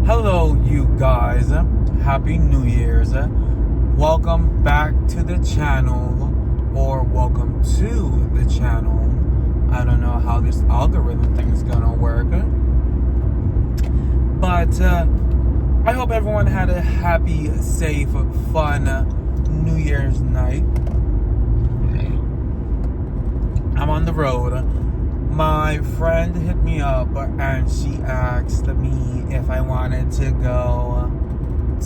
Hello, you guys. Happy New Year's. Welcome back to the channel, or welcome to the channel. I don't know how this algorithm thing is gonna work, but I hope everyone had a happy, safe, fun New Year's night. I'm on the road. My friend hit me up and she asked me if I wanted to go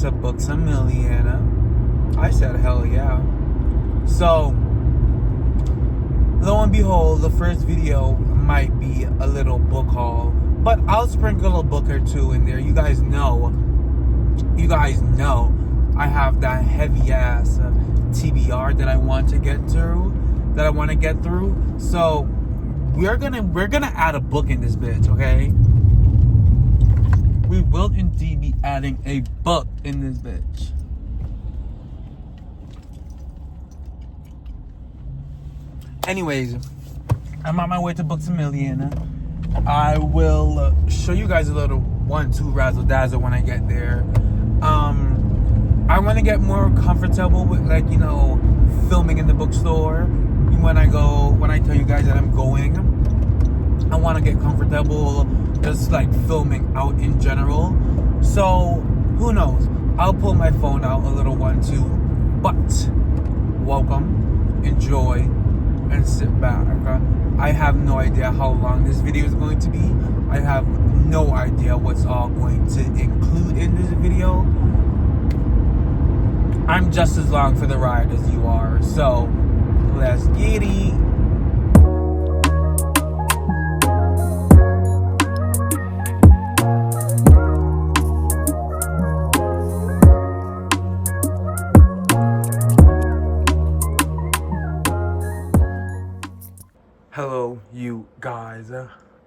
to Books A Million. I said hell yeah. So lo and behold, the first video might be a little book haul, but I'll sprinkle a book or two in there. You guys know I have that heavy ass TBR that I want to get through. So we're gonna add a book in this bitch, okay? We will indeed be adding a book in this bitch. Anyways, I'm on my way to Books A Million. I will show you guys a little 1-2 razzle dazzle when I get there. I want to get more comfortable with, like, filming in the bookstore. When I tell you guys that I'm going, I want to get comfortable just like filming out in general. So who knows? I'll pull my phone out a little 1-2. But welcome, enjoy, and sit back. I have no idea how long this video is going to be. I have no idea what's all going to include in this video. I'm just as long for the ride as you are. So let's get it. Hello, you guys.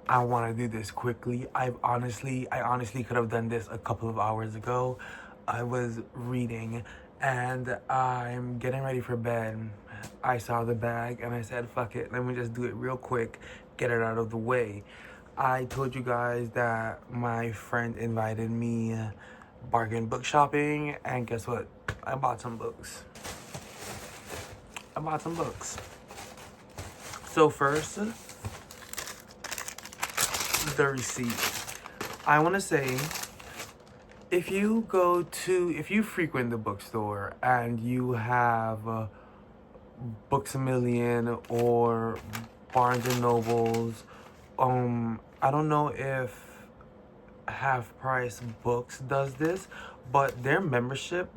I want to do this quickly. I honestly could have done this a couple of hours ago. I was reading and I'm getting ready for bed. I saw the bag and I said, fuck it, let me just do it real quick, get it out of the way. I told you guys that my friend invited me bargain book shopping, and guess what? I bought some books. So first, the receipt. I want to say, if you frequent the bookstore and you have Books A Million or Barnes and Nobles, I don't know if Half Price Books does this, but their membership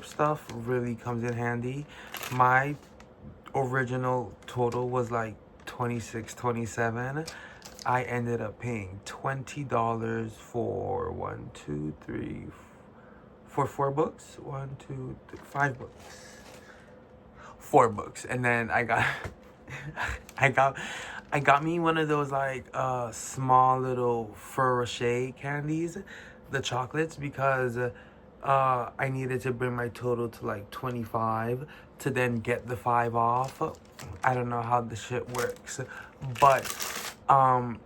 stuff really comes in handy. My original total was like $26-27. I ended up paying $20 for 4 books. 4 books. And then I got I got me one of those like small little Ferrero Rocher candies, the chocolates, because I needed to bring my total to like 25 to then get the 5 off. I don't know how the shit works, but on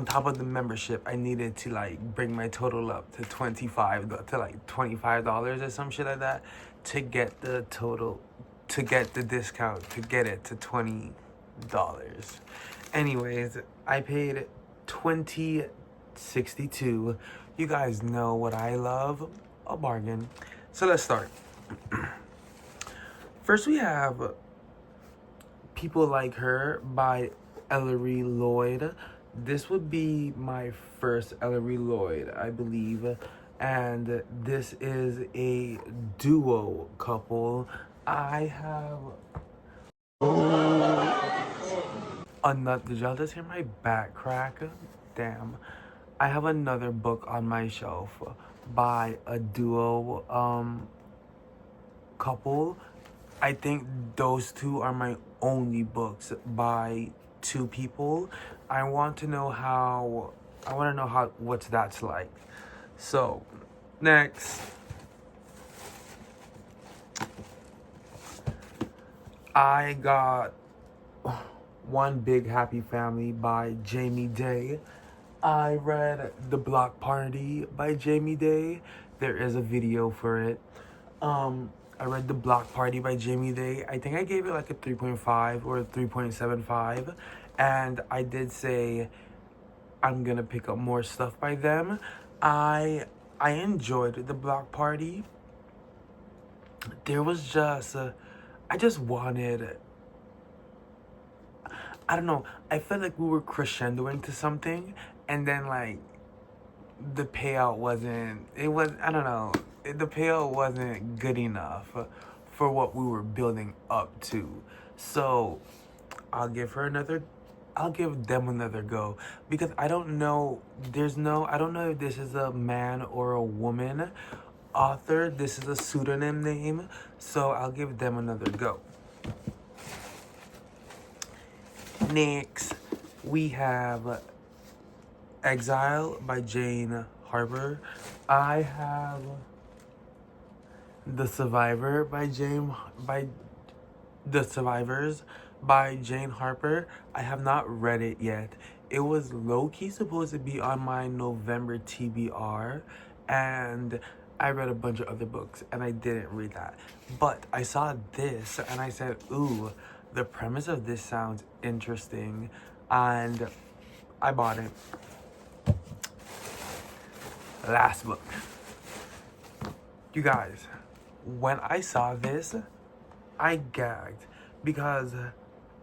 top of the membership, I needed to like bring my total up to $25 or some shit like that to get the total, to get the discount, to get it to $20. Anyways, I paid $20.62. You guys know what I love, a bargain. So let's start. First, we have People Like Her by Ellery Lloyd. This would be my first Ellery Lloyd, I believe. And this is a duo couple. I have did y'all just hear my back crack? Damn. I have another book on my shelf by a duo couple. I think those two are my only books by 2 people. I want to know what's that's like. So, next, I got One Big Happy Family by Jamie Day. I read The Block Party by Jamie Day. There is a video for it. I read The Block Party by Jamie Day. I think I gave it like a 3.5 or a 3.75. And I did say I'm gonna pick up more stuff by them. I enjoyed The Block Party. There was just I just wanted, I don't know, I felt like we were crescendoing to something, and then like the payout wasn't, I don't know, the payout wasn't good enough for what we were building up to. So I'll give them another go, because I don't know, I don't know if this is a man or a woman author. This is a pseudonym name, so I'll give them another go. Next, we have Exile by Jane Harper. I have The Survivors by Jane Harper. I have not read it yet. It was low-key supposed to be on my November TBR, and I read a bunch of other books and I didn't read that. But I saw this and I said, ooh, the premise of this sounds interesting, and I bought it. Last book. You guys, when I saw this, I gagged, because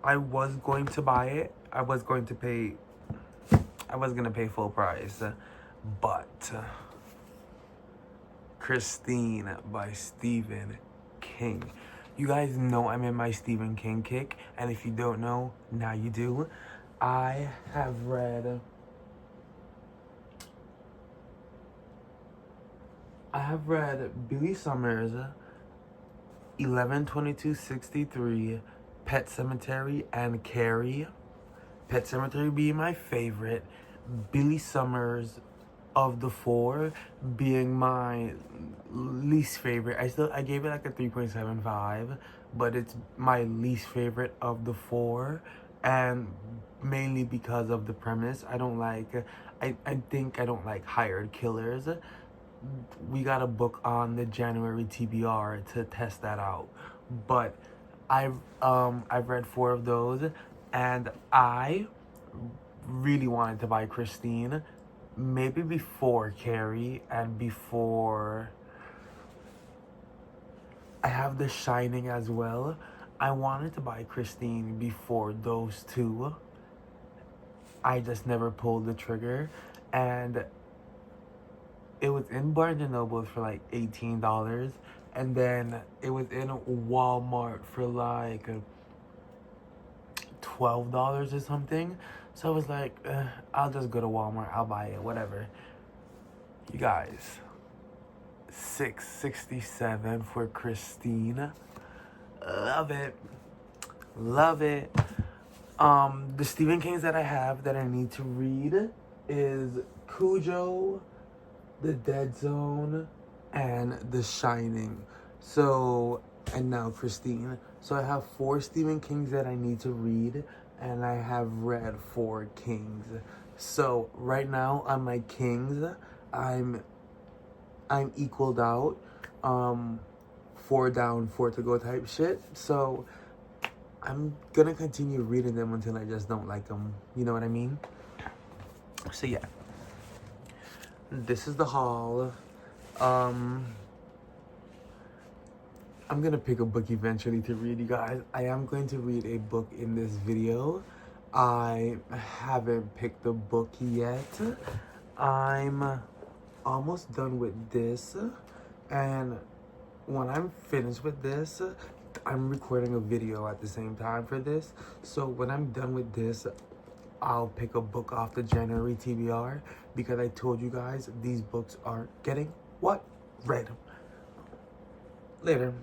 I was going to buy it. I was gonna pay full price, but Christine by Stephen King. You guys know I'm in my Stephen King kick, and if you don't know, now you do. I have read Billy Summers, 11/22/63, Pet Sematary, and Carrie. Pet Sematary being my favorite, Billy Summers of the four being my least favorite. I gave it like a 3.75, but it's my least favorite of the four, and mainly because of the premise. I think I don't like hired killers. We got a book on the January TBR to test that out, but I've read 4 of those, and I really wanted to buy Christine, maybe before Carrie and before I have The Shining as well. I wanted to buy Christine before those two. I just never pulled the trigger, and it was in Barnes & Noble for like $18, and then it was in Walmart for like $12 or something. So I was like, I'll just go to Walmart, I'll buy it, whatever. You guys, $6.67 for Christine. Love it. The Stephen Kings that I have that I need to read is Cujo, The Dead Zone, and The Shining. So, and now Christine. So I have 4 Stephen Kings that I need to read, and I have read 4 Kings. So right now on my Kings, I'm equaled out. 4 down, 4 to go type shit. So I'm gonna continue reading them until I just don't like them. You know what I mean? So yeah. This is the haul. I'm gonna pick a book eventually to read, you guys. I am going to read a book in this video. I haven't picked the book yet. I'm almost done with this, and when I'm finished with this, I'm recording a video at the same time for this. So when I'm done with this, I'll pick a book off the January TBR, because I told you guys these books are getting what? Read. Later.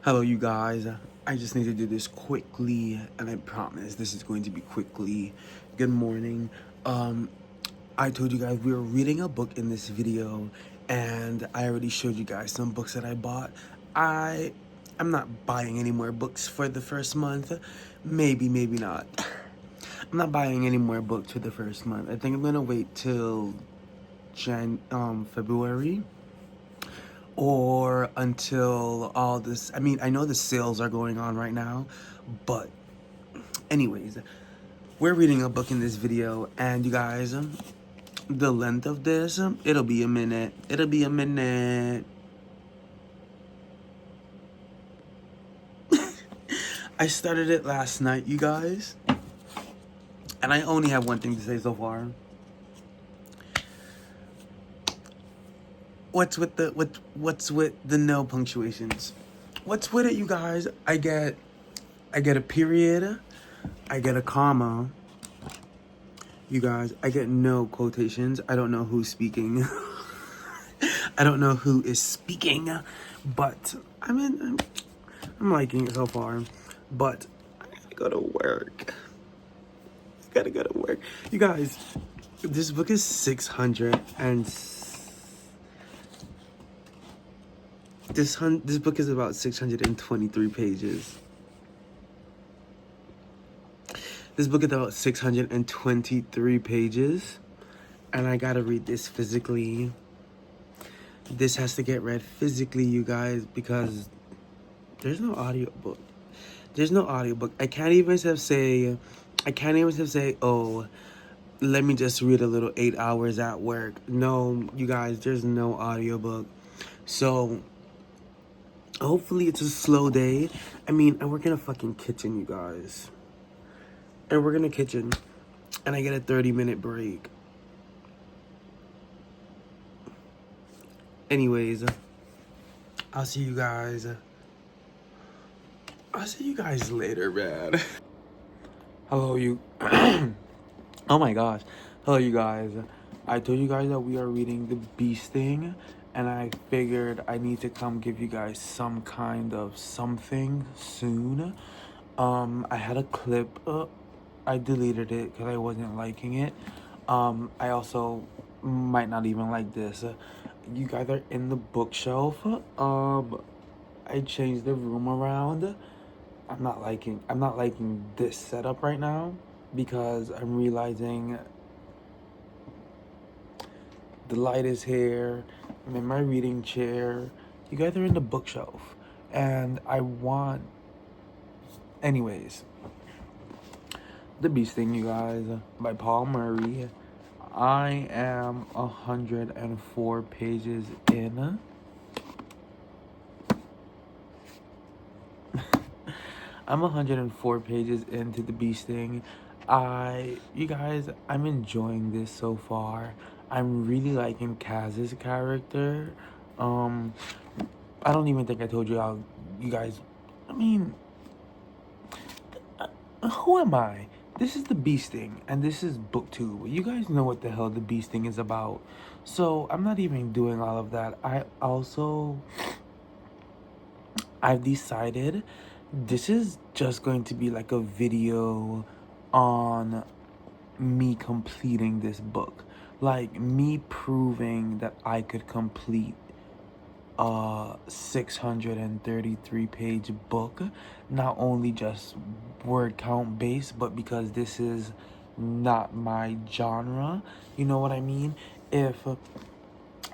Hello, you guys. I just need to do this quickly, and I promise this is going to be quickly. Good morning. I told you guys we were reading a book in this video, and I already showed you guys some books that I bought. I'm not buying any more books for the first month. Maybe not. I'm not buying any more books for the first month. I think I'm gonna wait till February, or until all this. I mean, I know the sales are going on right now, but anyways, we're reading a book in this video, and you guys, the length of this, it'll be a minute. It'll be a minute. I started it last night, you guys, and I only have one thing to say so far. What's with the no punctuations? What's with it, you guys? I get a period, I get a comma. You guys, I get no quotations. I don't know who's speaking. I don't know who is speaking, but I'm liking it so far. But I gotta go to work. Gotta go to work. You guys, this book is 600 and this book is about 623 pages. This book is about 623 pages, and I gotta read this physically. This has to get read physically, you guys, because there's no audiobook. There's no audiobook. I can't even say, oh, let me just read a little 8 hours at work. No, you guys, there's no audiobook. So hopefully it's a slow day. I mean, I work in a fucking kitchen, you guys. I work in a kitchen, and I get a 30-minute break. Anyways, I'll see you guys. I'll see you guys later, man. Hello, you. Oh my gosh. Hello, you guys. I told you guys that we are reading The Bee Sting, and I figured I need to come give you guys some kind of something soon. I had a clip. I deleted it because I wasn't liking it. I also might not even like this. You guys are in the bookshelf. I changed the room around. I'm not liking this setup right now because I'm realizing the light is here. I'm in my reading chair. You guys are in the bookshelf, and I want. Anyways. The Bee Sting, you guys, by Paul Murray. I am 104 pages in. I'm 104 pages into The Bee Sting. You guys, I'm enjoying this so far. I'm really liking Kaz's character. I don't even think I told you how, you guys, I mean, who am I? This is The Bee Sting, and this is book 2. You guys know what the hell The Bee Sting is about. So I'm not even doing all of that. I've decided this is just going to be like a video on me completing this book. Like me proving that I could complete a 633 page book, not only just word count based, but because this is not my genre, you know what I mean? If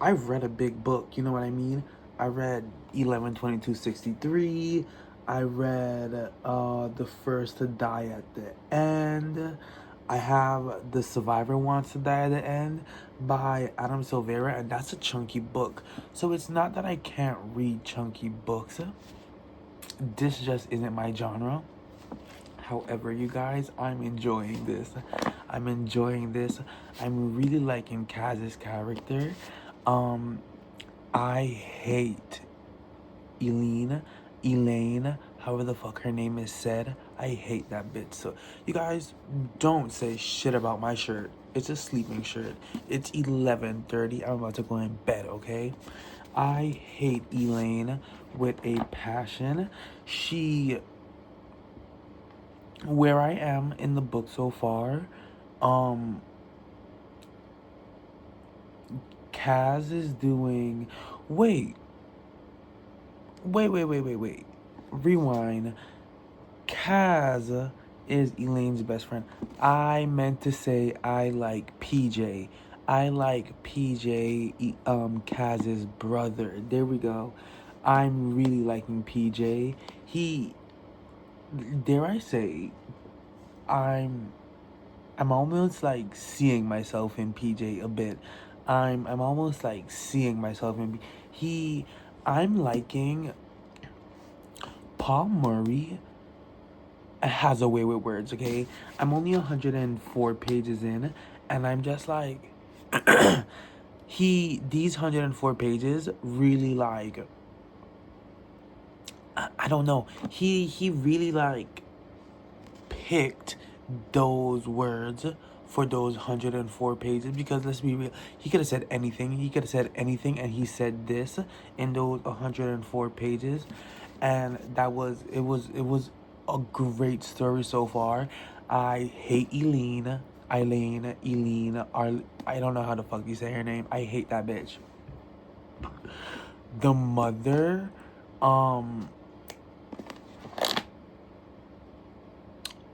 I've read a big book, you know what I mean? I read 11/22/63. I read The First to Die at the End. I have The Survivor Wants to Die at the End by Adam Silvera, and that's a chunky book. So it's not that I can't read chunky books. This just isn't my genre. However, you guys, I'm enjoying this. I'm really liking Kaz's character. I hate Elaine, however the fuck her name is said. I hate that bitch. So you guys don't say shit about my shirt. It's a sleeping shirt. It's 11:30. I'm about to go in bed, okay? I hate Elaine with a passion. Where I am in the book so far, Kaz is doing, wait. Rewind. Kaz is Elaine's best friend. I meant to say I like PJ. I like PJ, Kaz's brother. There we go. I'm really liking PJ. Dare I say, I'm almost like seeing myself in PJ a bit. I'm almost like seeing myself in I'm liking Paul Murray has a way with words, okay? I'm only 104 pages in, and I'm just like these 104 pages really like I don't know. He really like picked those words for those 104 pages, because let's be real, he could have said anything. He could have said anything, and he said this in those 104 pages, and it was a great story so far. I hate Eileen, I don't know how the fuck you say her name. I hate that bitch. The mother,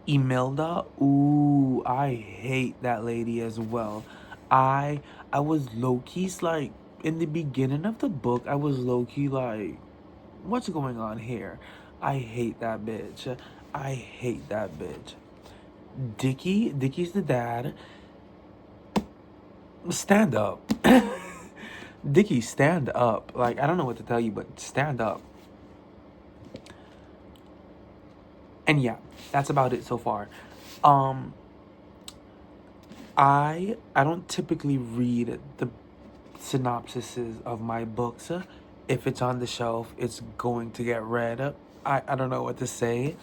Imelda, ooh, I hate that lady as well. I was low-key like, in the beginning of the book, I was low-key like, what's going on here? I hate that bitch. I hate that bitch. Dickie's the dad. Stand up. Dickie, stand up. Like, I don't know what to tell you, but stand up. And yeah, that's about it so far. I don't typically read the synopsises of my books. If it's on the shelf, it's going to get read. I don't know what to say,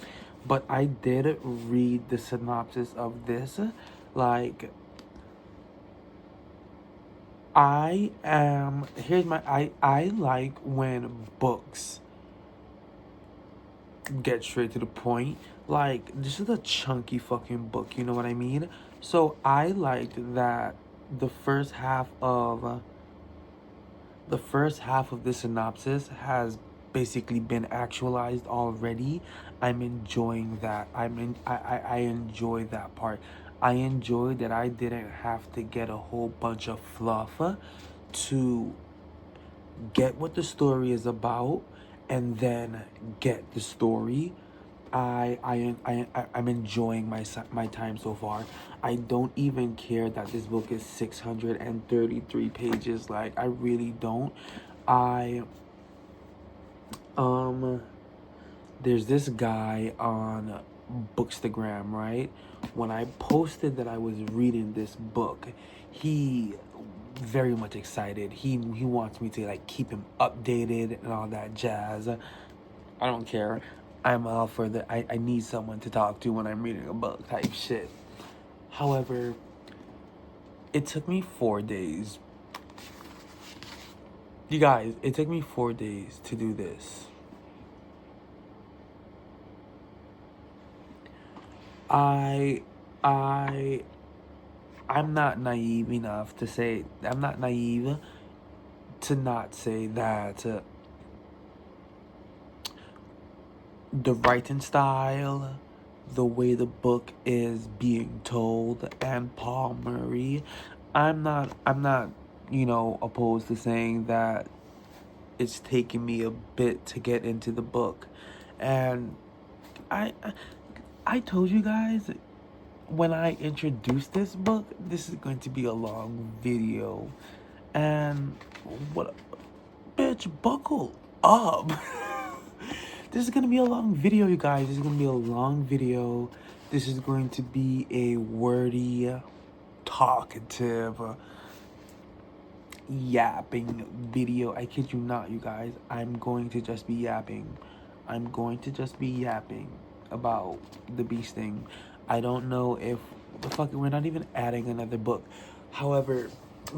but I did read the synopsis of this. Like, I like when books get straight to the point. Like, this is a chunky fucking book, you know what I mean? So I liked that the first half of the synopsis has basically been actualized already. I'm enjoying that. I enjoy that part. I enjoy that I didn't have to get a whole bunch of fluff to get what the story is about, and then get the story. I'm enjoying my time so far. I don't even care that this book is 633 pages. Like, I really don't. There's this guy on Bookstagram, right? When I posted that I was reading this book, he very much excited. He wants me to like keep him updated and all that jazz. I don't care. I'm all for the I need someone to talk to when I'm reading a book type shit. However, it took me 4 days. You guys, it took me 4 days to do this. I'm not naive enough to say, I'm not naive to not say that the writing style, the way the book is being told, and Paul Murray, I'm not, opposed to saying that it's taking me a bit to get into the book. And I told you guys when I introduced this book, this is going to be a long video. And bitch, buckle up. This is going to be a long video, you guys. This is going to be a long video. This is going to be a wordy, talkative, yapping video. I kid you not, you guys. I'm going to just be yapping. I'm going to just be yapping about the Bee Sting. I don't know if we're not even adding another book. However,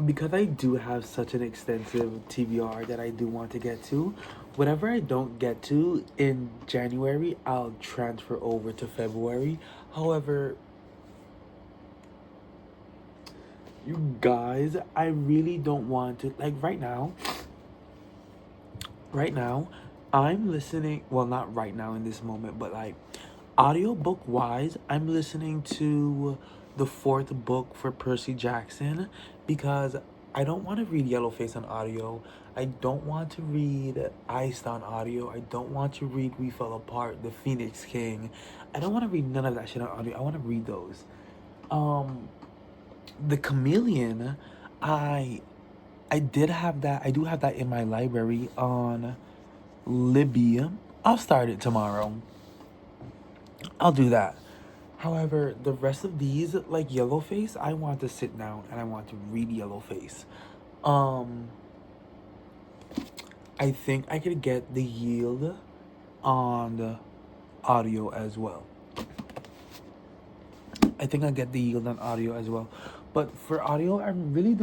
because I do have such an extensive TBR that I do want to get to, whatever I don't get to in January, I'll transfer over to February. However, you guys, I really don't want to, like, right now, I'm listening, well, not right now in this moment, but like, audiobook wise, I'm listening to the fourth book for Percy Jackson because I don't want to read Yellowface on audio. I don't want to read Iced on audio. I don't want to read We Fell Apart, The Phoenix King. I don't want to read none of that shit on audio. I want to read those. The Chameleon, I did have that. I do have that in my library on Libby. I'll start it tomorrow. I'll do that. However, the rest of these, like Yellowface, I want to sit down and I want to read Yellowface. I think I could get The Yield on the audio as well. I think I get The Yield on audio as well. But for audio, I'm really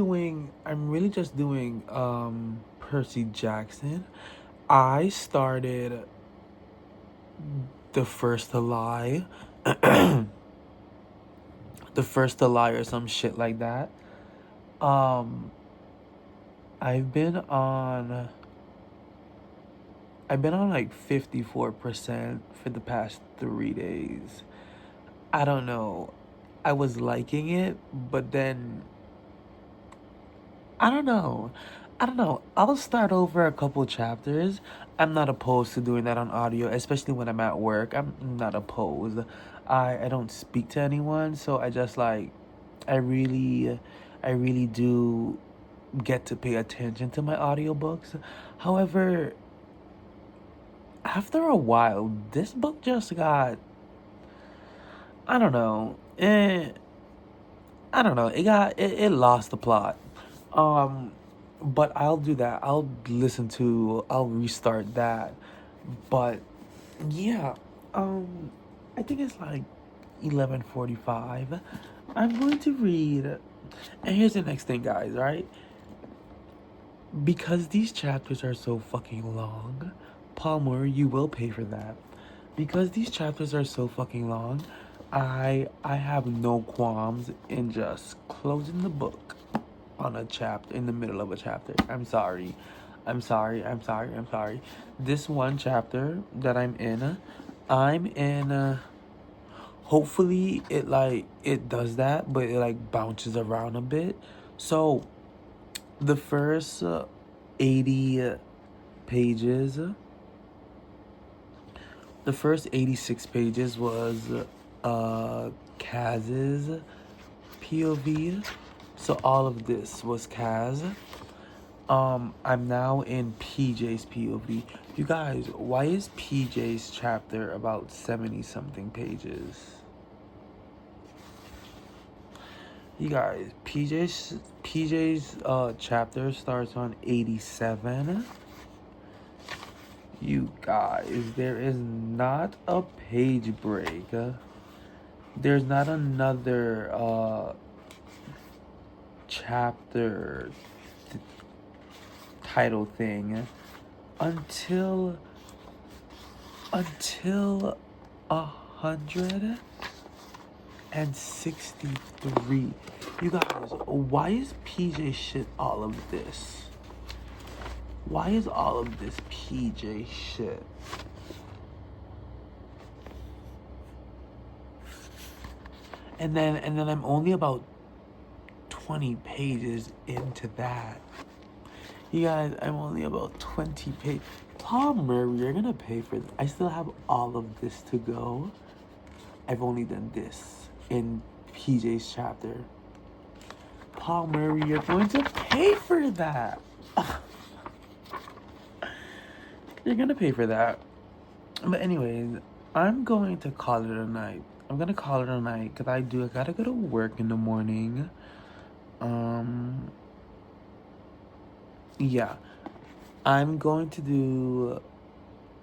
just doing Percy Jackson. I started The First to Lie. The First to Lie or some shit like that. I've been on like 54% for the past 3 days. I don't know. I was liking it, but then I don't know. I'll start over a couple chapters. I'm not opposed to doing that on audio, especially when I'm at work. I'm not opposed. I don't speak to anyone, so I just like I really do get to pay attention to my audiobooks. However, after a while, this book just got I don't know. It lost the plot. But I'll do that. I'll restart that. But yeah, I think it's like 11:45. I'm going to read, and here's the next thing, guys, right? Because these chapters are so fucking long, Palmer, you will pay for that. Because these chapters are so fucking long, I have no qualms in just closing the book on a chapter in the middle of a chapter. I'm sorry. This one chapter that I'm in, hopefully it does that, but it like bounces around a bit. So the first 80 pages, the first 86 pages was Kaz's POV. So all of this was Kaz. I'm now in PJ's POV. You guys, why is PJ's chapter about 70 something pages? You guys, PJ's chapter starts on 87. You guys, there is not a page break. There's not another chapter title thing until 163. You guys, why is PJ shit all of this? Why is all of this PJ shit? And then I'm only about 20 pages into that. You guys, I'm only about 20 pages. Paul Murray, you're gonna pay for this. I still have all of this to go. I've only done this in PJ's chapter. Paul Murray, you're going to pay for that. You're gonna pay for that. But anyways, I'm going to call it a night. I'm gonna call it a night because I gotta go to work in the morning. Yeah. I'm going to do,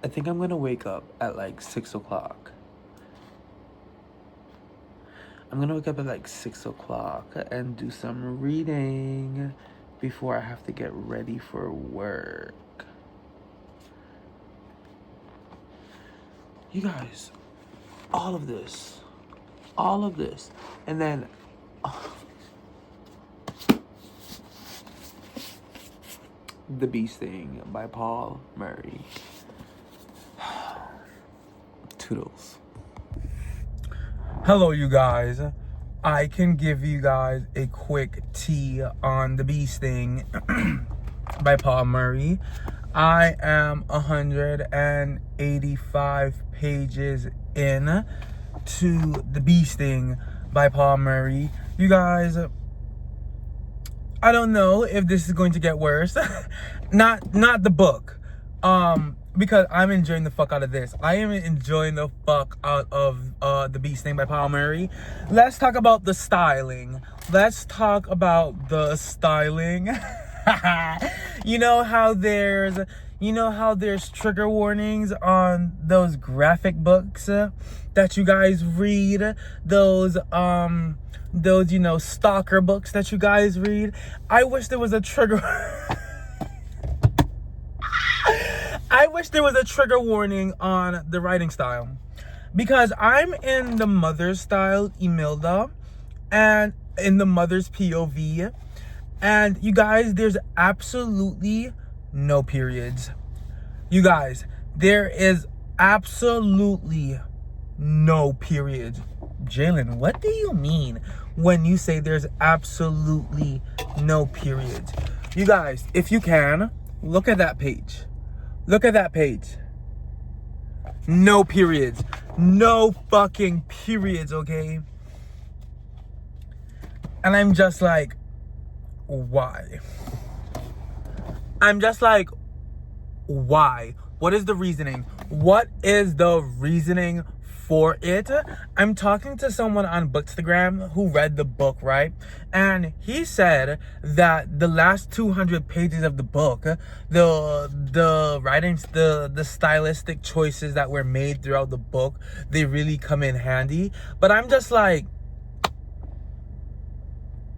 I think I'm gonna wake up at like 6 o'clock. I'm gonna wake up at like 6 o'clock and do some reading before I have to get ready for work. You guys, all of this, and then The Bee Sting by Paul Murray. Toodles. Hello, you guys. I can give you guys a quick tea on The Bee Sting by Paul Murray. I am 185 pages in to The Bee Sting by Paul Murray. You guys, I don't know if this is going to get worse. not the book. Because I'm enjoying the fuck out of this. I am enjoying the fuck out of The Bee Sting by Paul Murray. Let's talk about the styling. Let's talk about the styling. You know how there's trigger warnings on those graphic books that you guys read, those stalker books that you guys read. I wish there was a trigger I wish there was a trigger warning on the writing style, because I'm in the mother's style, Imelda, and in the mother's POV, and you guys, there's absolutely no periods. You guys, there is absolutely no periods. Jalen, what do you mean when you say there's absolutely no periods? You guys, if you can, look at that page. Look at that page. No periods. No fucking periods, okay? And I'm just like, why? I'm just like, why? What is the reasoning? What is the reasoning for it? I'm talking to someone on Bookstagram who read the book, right? And he said that the last 200 pages of the book, the writings, the stylistic choices that were made throughout the book, they really come in handy. But I'm just like,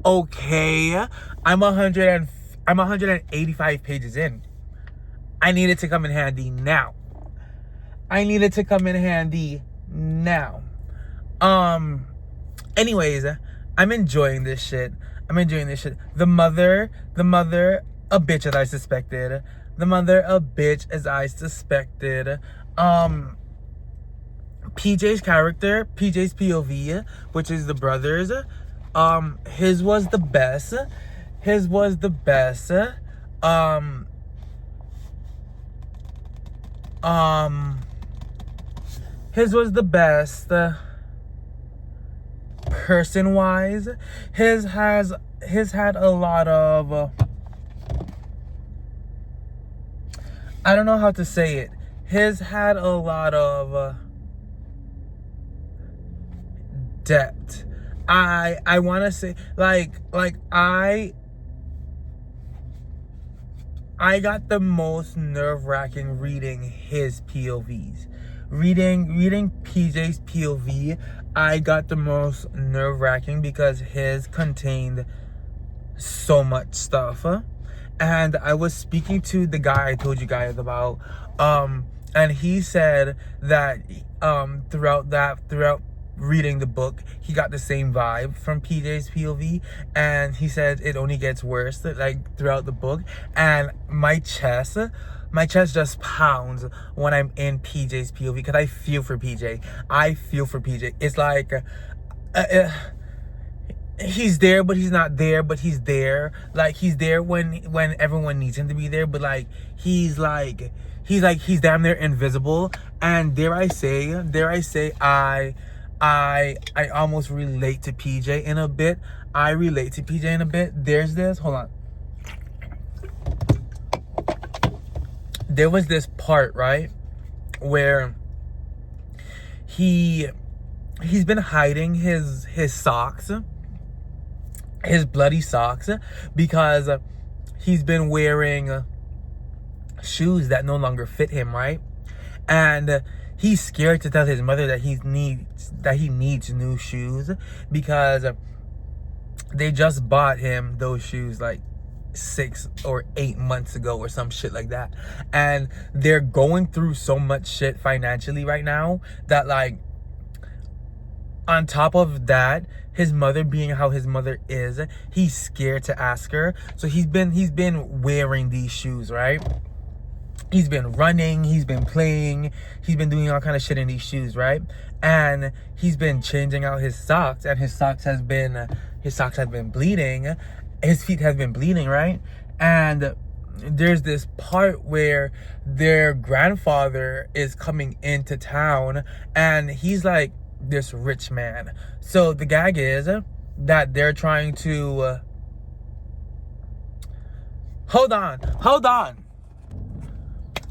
okay, I'm 185 pages in. I need it to come in handy now. Anyways, I'm enjoying this shit. The mother, a bitch as I suspected. PJ's character, PJ's POV, which is the brothers, his was the best. His was the best person-wise. His had a lot of I don't know how to say it. His had a lot of depth. I want to say like I got the most nerve-wracking reading his POVs. Reading PJ's POV, I got the most nerve-wracking because his contained so much stuff. And I was speaking to the guy I told you guys about, and he said that throughout reading the book, he got the same vibe from PJ's POV, and he said it only gets worse like throughout the book. And my chest just pounds when I'm in PJ's POV because I feel for PJ. It's like he's there, but he's not there, but he's there. Like he's there when everyone needs him to be there, but like he's damn near invisible. And dare I say, I almost relate to PJ in a bit. There's this, hold on. There was this part, right, where he's been hiding his socks, his bloody socks, because he's been wearing shoes that no longer fit him, right? And he's scared to tell his mother that he needs new shoes because they just bought him those shoes like 6 or 8 months ago or some shit like that. And they're going through so much shit financially right now that, like, on top of that, his mother being how his mother is, he's scared to ask her. So he's been wearing these shoes, right? he's been running, he's been playing, he's been doing all kind of shit in these shoes, right? And he's been changing out his socks, and his socks have been bleeding. His feet have been bleeding, right? And there's this part where their grandfather is coming into town, and he's like this rich man. So the gag is that they're trying to hold on.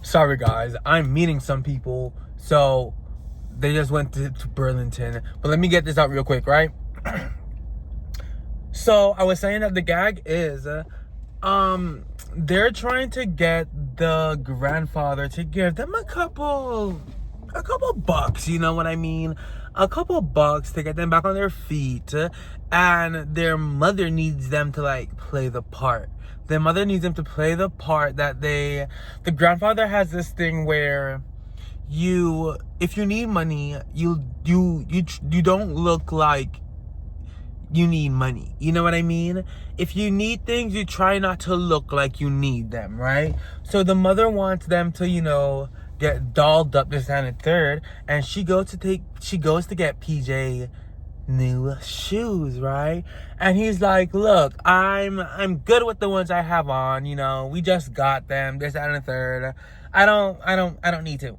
Sorry guys, I'm meeting some people, so they just went to Burlington. But let me get this out real quick, right? So I was saying that the gag is they're trying to get the grandfather to give them a couple bucks, you know what I mean? A couple bucks to get them back on their feet. And their mother needs them to like play the part. Their mother needs them to play the part that the grandfather has this thing where if you need money, you don't look like you need money. You know what I mean? If you need things, you try not to look like you need them, right? So the mother wants them to, you know, get dolled up this and the third, and she goes to get PJ new shoes, right? And he's like, look, I'm good with the ones I have on, you know, we just got them, this and the third. I don't need to.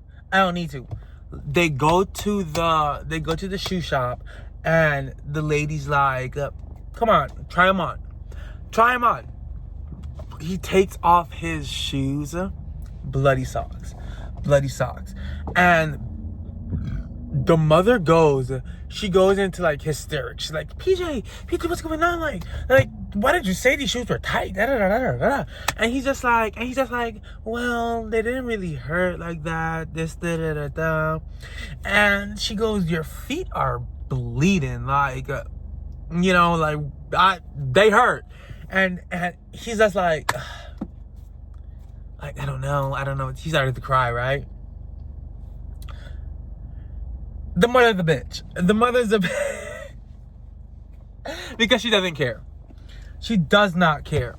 They go to the shoe shop, and the lady's like, come on, try them on. He takes off his shoes, bloody socks. And the mother goes into like hysterics. She's like, PJ, what's going on? Like, why did you say these shoes were tight? Da, da, da, da, da. And he's just like, well, they didn't really hurt like that. This, da, da, da, da. And she goes, your feet are bleeding, like, you know, like, they hurt. And he's just like, I don't know. He started to cry, right? The mother's a bitch. Because she doesn't care. She does not care.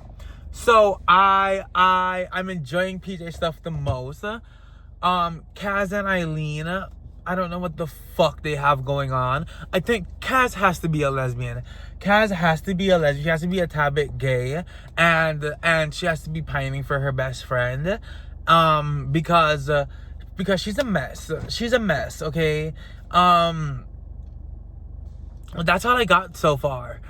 So I'm enjoying PJ stuff the most. Kaz and Eileen, I don't know what the fuck they have going on. I think Kaz has to be a lesbian. She has to be a tad bit gay, and she has to be pining for her best friend, because she's a mess. Okay. That's all I got so far.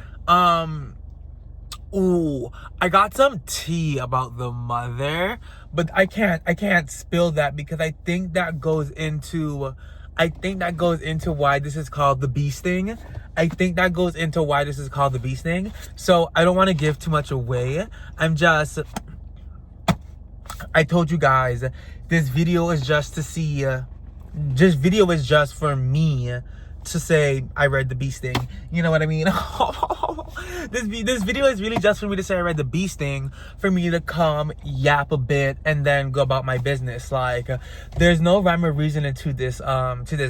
Ooh, I got some tea about the mother, but I can't spill that because I think that goes into why this is called the bee sting. So I don't want to give too much away. I told you guys, this video is just to see, this video is just for me to say I read the bee sting. You know what I mean? This video is really just for me to say I read the bee sting, for me to come yap a bit and then go about my business. Like, there's no rhyme or reason to this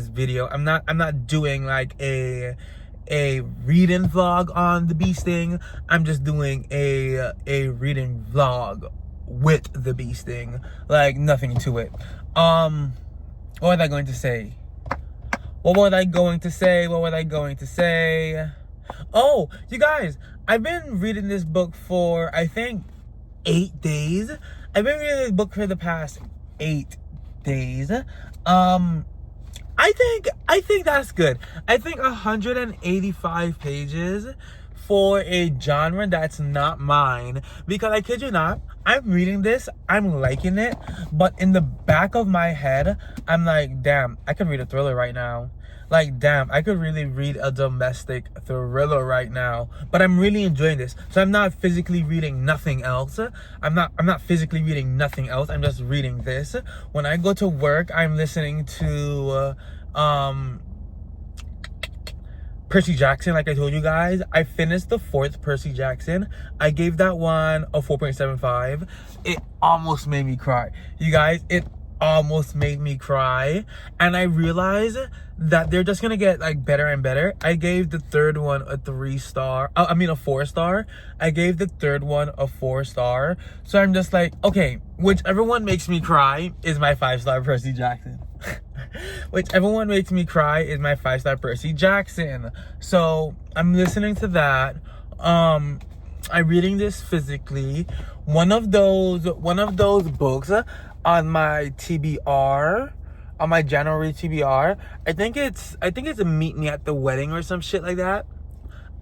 video. I'm not doing like a reading vlog on the bee sting. I'm just doing a reading vlog with the bee sting. Like, nothing to it. What was I going to say? Oh, you guys, I've been reading this book for, I think, 8 days. I've been reading this book for the past 8 days. I think that's good. I think 185 pages for a genre that's not mine, because I kid you not, I'm reading this, I'm liking it, but in the back of my head, I'm like, damn, I could read a thriller right now. Like, damn, I could really read a domestic thriller right now. But I'm really enjoying this. So I'm not physically reading nothing else. I'm not physically reading nothing else. I'm just reading this. When I go to work, I'm listening to Percy Jackson, like I told you guys. I finished the 4th Percy Jackson. I gave that one a 4.75. It almost made me cry. You guys, it almost made me cry, and I realized that they're just gonna get like better and better. I gave the third one a 3-star. I mean a 4-star. I gave the third one a 4-star. So I'm just like, okay, whichever one makes me cry is my 5-star Percy Jackson. Whichever one makes me cry is my 5-star Percy Jackson. So I'm listening to that. I'm reading this physically. One of those books on my TBR, on my January TBR. I think it's a Meet Me at the Wedding or some shit like that.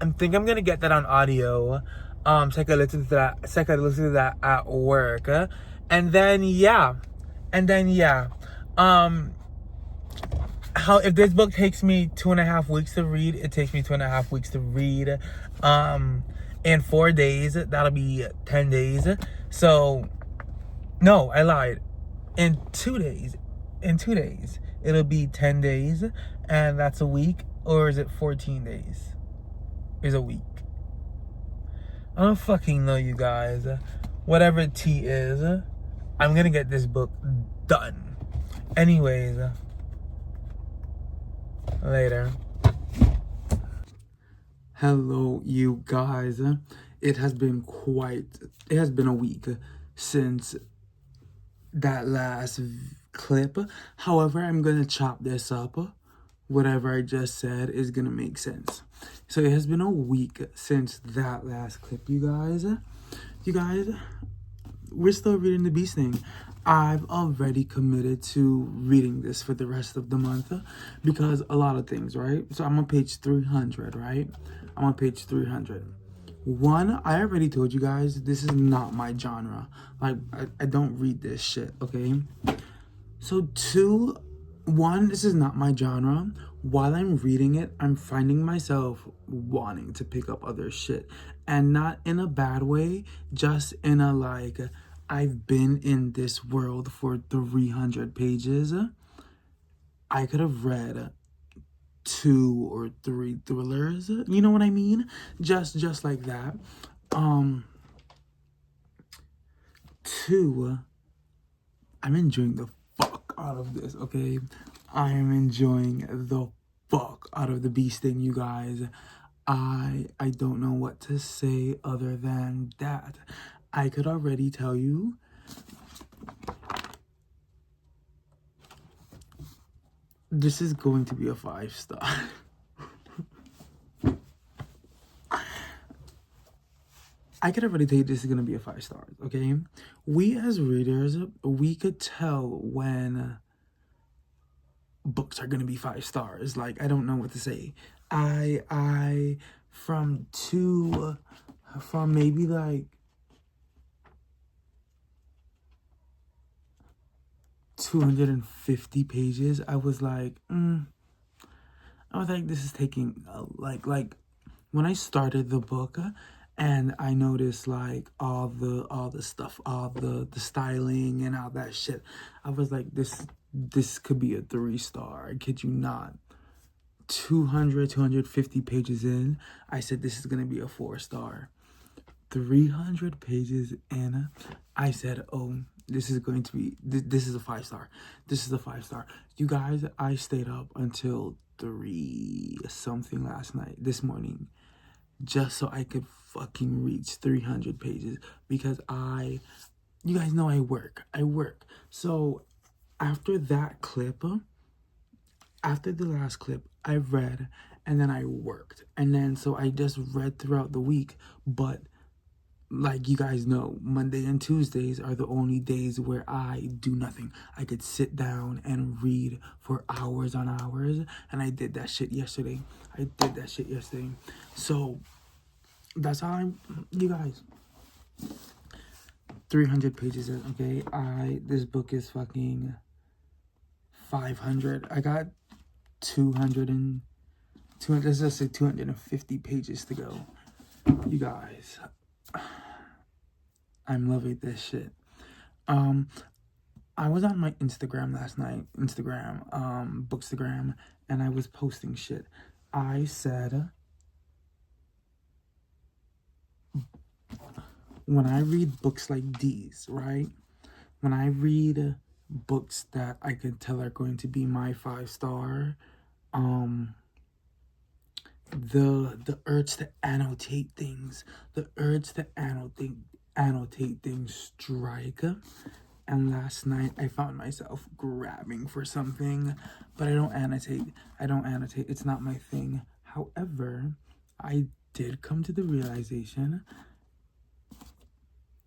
I'm gonna get that on audio. So I could listen to that. So I could listen to that at work. And then yeah. How if this book takes me 2.5 weeks to read, it takes me 2.5 weeks to read. In 4 days, that'll be 10 days. So no, I lied. In 2 days, it'll be 10 days, and that's a week, or is it 14 days? Is a week. I don't fucking know, you guys. Whatever T is, I'm gonna get this book done. Anyways, later. Hello, you guys. It has been a week since that last clip. However, I'm gonna chop this up. Whatever I just said is gonna make sense. So it has been a week since that last clip, you guys. We're still reading the Beast thing. I've already committed to reading this for the rest of the month because a lot of things, right? So I'm on page 300, right? I'm on page 300. One, I already told you guys, this is not my genre. Like, I don't read this shit, okay? So two, one, this is not my genre. While I'm reading it, I'm finding myself wanting to pick up other shit. And not in a bad way, just in a like, I've been in this world for 300 pages. I could have read 2 or 3 thrillers. You know what I mean? Just like that. 2, I'm enjoying the fuck out of this, okay? I am enjoying the fuck out of the Beast thing, you guys. I don't know what to say other than that. I could already tell you this is going to be a 5-star. I could already tell you this is going to be a 5 stars, okay? We as readers, we could tell when books are going to be 5 stars. Like, I don't know what to say. From maybe like 250 pages, I was like, this is taking, like, when I started the book, and I noticed, like, all the stuff, all the styling and all that shit, I was like, this could be a 3-star, I kid you not. 250 pages in, I said, this is gonna be a 4-star. 300 pages in, I said, oh, this is going to be, this is a 5-star. This is a 5-star. You guys, I stayed up until 3 something this morning, just so I could fucking reach 300 pages, because you guys know I work. So after that clip, after the last clip, I read, and then I worked. And then, so I just read throughout the week, but like you guys know, Monday and Tuesdays are the only days where I do nothing. I could sit down and read for hours on hours, and I did that shit yesterday. So that's how you guys, 300 pages in, okay? This book is fucking 500. I got 200, let's just say 250 pages to go. You guys, I'm loving this shit. I was on my Instagram last night, Bookstagram, and I was posting shit. I said, when I read books like these, right? When I read books that I can tell are going to be my 5-star. The urge to annotate things, annotate things strike. And last night I found myself grabbing for something, but I don't annotate. It's not my thing. However, I did come to the realization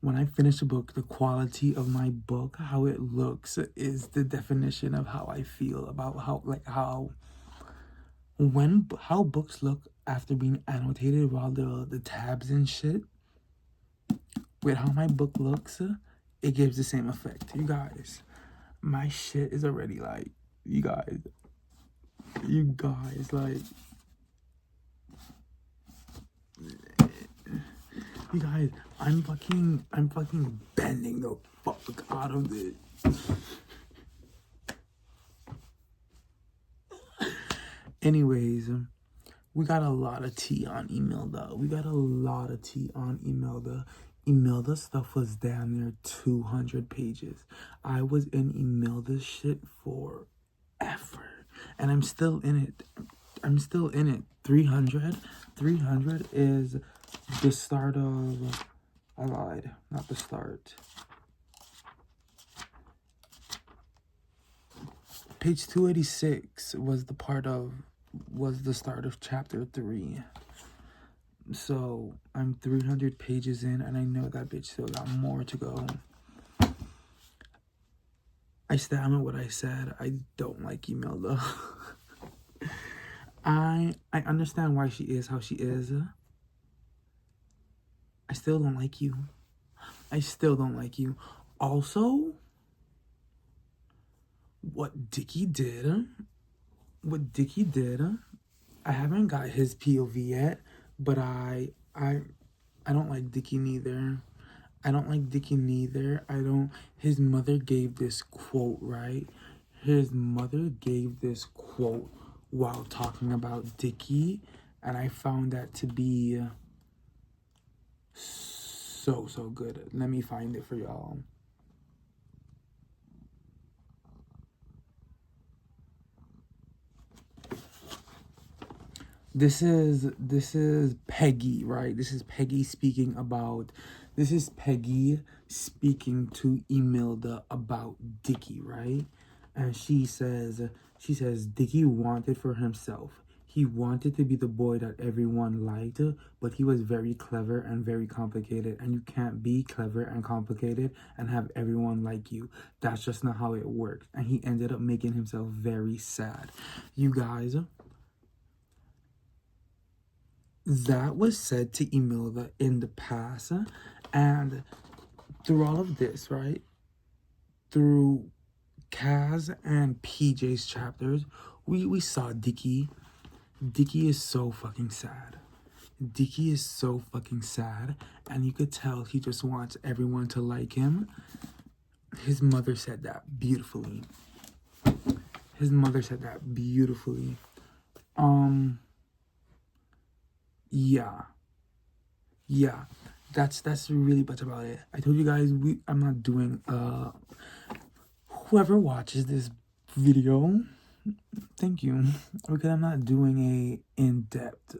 when I finish a book, the quality of my book, how it looks, is the definition of how I feel about how books look after being annotated, while the tabs and shit, with how my book looks, it gives the same effect. You guys, my shit is already like, you guys, like, you guys, I'm fucking bending the fuck out of this. Anyways, we got a lot of tea on Imelda. Imelda stuff was down there 200 pages. I was in Imelda's shit forever. And I'm still in it. 300 is the start of... I lied. Not the start. Page 286 was the start of chapter 3. So I'm 300 pages in, and I know that bitch still got more to go. I stand on what I said. I don't like Imelda. I understand why she is how she is. I still don't like you. Also, what Dickie did, I haven't got his POV yet, but I don't like Dickie neither. His mother gave this quote, right? While talking about Dickie, and I found that to be so good. Let me find it for y'all. This is Peggy, right? This is Peggy speaking to Imelda about Dickie, right? And she says Dickie wanted for himself. He wanted to be the boy that everyone liked, but he was very clever and very complicated. And you can't be clever and complicated and have everyone like you. That's just not how it works. And he ended up making himself very sad. You guys, that was said to Imelda in the past. And through all of this, right? Through Kaz and PJ's chapters, we saw Dickie. Dickie is so fucking sad. And you could tell he just wants everyone to like him. His mother said that beautifully. Yeah. That's really much about it. I told you guys I'm not doing whoever watches this video, thank you, because I'm not doing a in-depth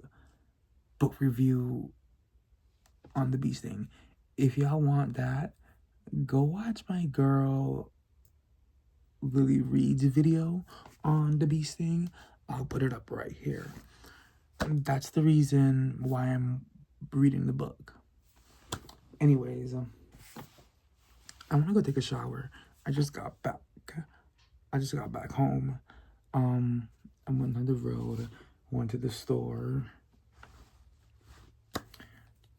book review on the Bee Sting. If y'all want that, go watch my girl Lily Reed's video on the Bee Sting. I'll put it up right here. That's the reason why I'm reading the book. Anyways, I'm gonna go take a shower. I just got back home. I went on the road, went to the store.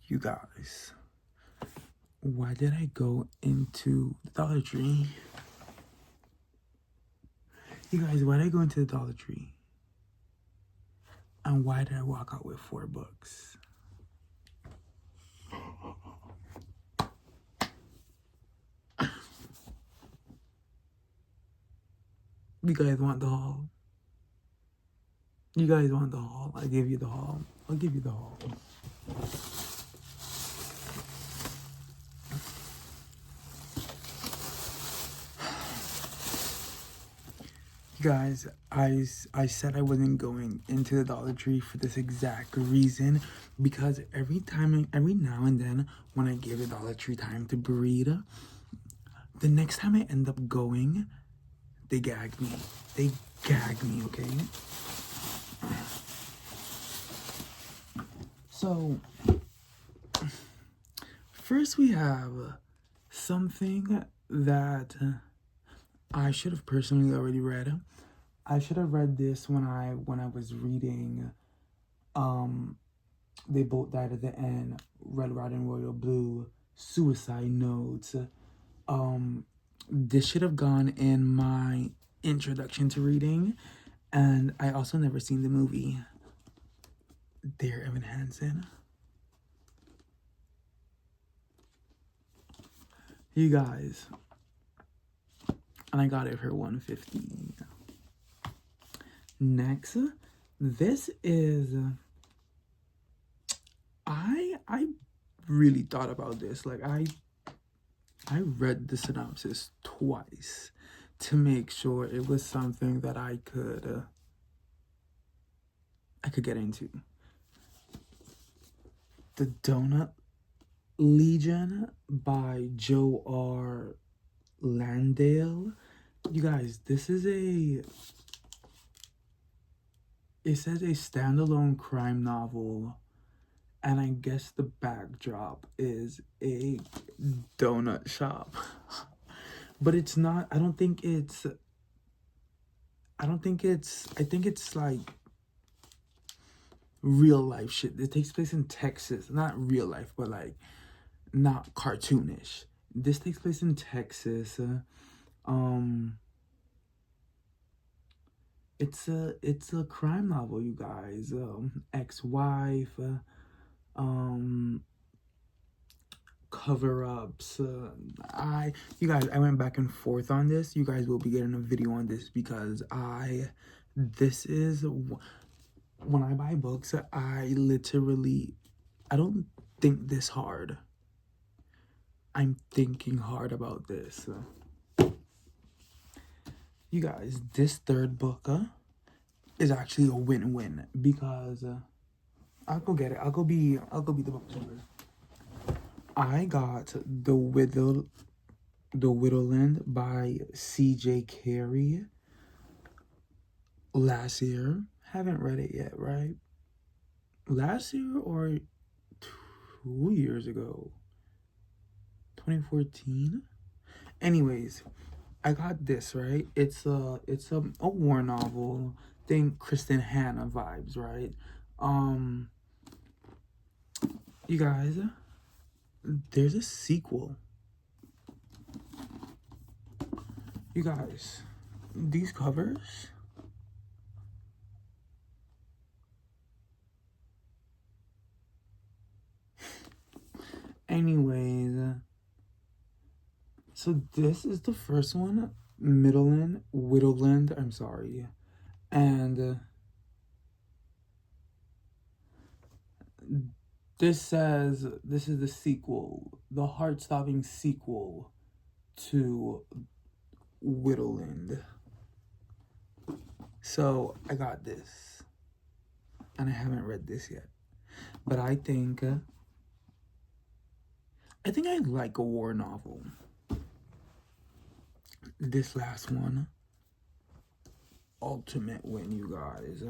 You guys, why did I go into the Dollar Tree? You guys, why did I go into the Dollar Tree? And why did I walk out with 4 books? You guys want the haul? I'll give you the haul. Guys, I said I wasn't going into the Dollar Tree for this exact reason, because every now and then, when I give the Dollar Tree time to breed, the next time I end up going, they gag me. They gag me, okay? So, first we have something that I should have personally already read. I should have read this when I was reading They Both Died at the End, Red, Riding Royal Blue, Suicide Notes. This should have gone in my introduction to reading, and I also never seen the movie. Dear Evan Hansen. You guys, and I got it for $150. Next, this is I really thought about this. Like I read the synopsis twice to make sure it was something that I could get into. The Donut Legion by Joe R. Landale. You guys, this is it says a standalone crime novel, and I guess the backdrop is a donut shop. But it's not, I think it's like real life shit. It takes place in Texas. Not real life, but like not cartoonish. This takes place in Texas. It's a crime novel, you guys. Ex-wife, cover-ups. You guys, I went back and forth on this. You guys will be getting a video on this because this is, when I buy books, I don't think this hard. I'm thinking hard about this. You guys, this third book is actually a win-win because I'll go get it. I'll go be the bookkeeper. I got The Widowland by C.J. Carey last year. Haven't read it yet, right? Last year or 2 years ago? 2014? Anyways, I got this, right? It's a war novel. Think Kristen Hanna vibes, right? You guys, there's a sequel. You guys, these covers, anyways, so this is the first one, Widowland, I'm sorry, and this says this is the sequel, the heart-stopping sequel to Widowland. So I got this, and I haven't read this yet, but I think I like a war novel. This last one, ultimate win, you guys.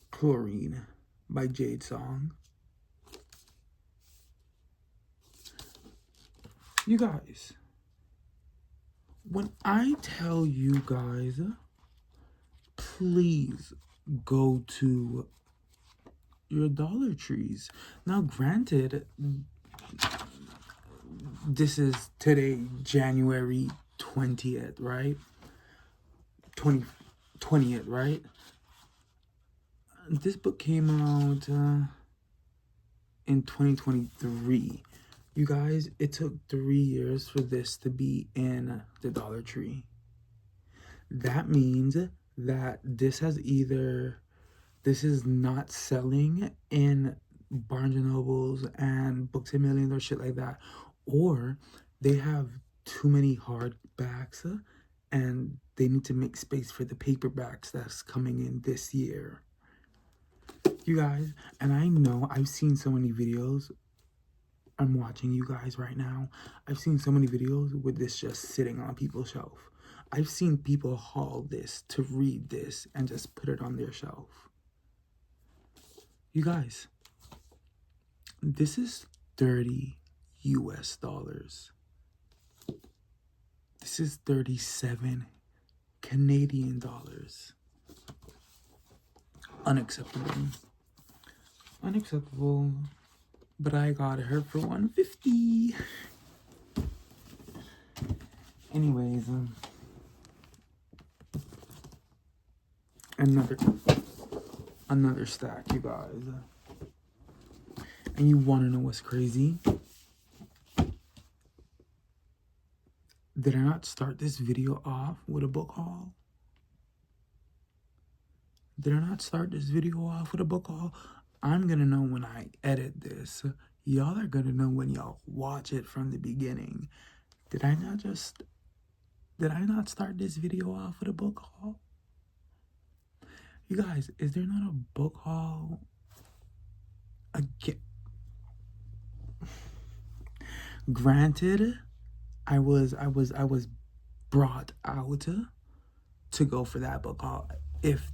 Chlorine by Jade Song. You guys, when I tell you guys, please go to your Dollar Trees. Now, granted, this is today, January 20th, right? 20th, right? This book came out in 2023. You guys, it took 3 years for this to be in the Dollar Tree. That means that this is not selling in Barnes and Nobles and Books A Million or shit like that, or they have too many hardbacks and they need to make space for the paperbacks that's coming in this year. You guys, and I know I've seen so many videos. I'm watching you guys right now. I've seen so many videos with this just sitting on people's shelf. I've seen people haul this to read this and just put it on their shelf. You guys, this is 30 US dollars. This is 37 Canadian dollars. Unacceptable. Unacceptable. But I got her for $150. Anyways, another stack, you guys. And you want to know what's crazy? Did I not start this video off with a book haul? Did I not start this video off with a book haul? I'm gonna know when I edit this. Y'all are gonna know when y'all watch it from the beginning. Did I not start this video off with a book haul? You guys, is there not a book haul again? Granted, I was brought out to go for that book haul. If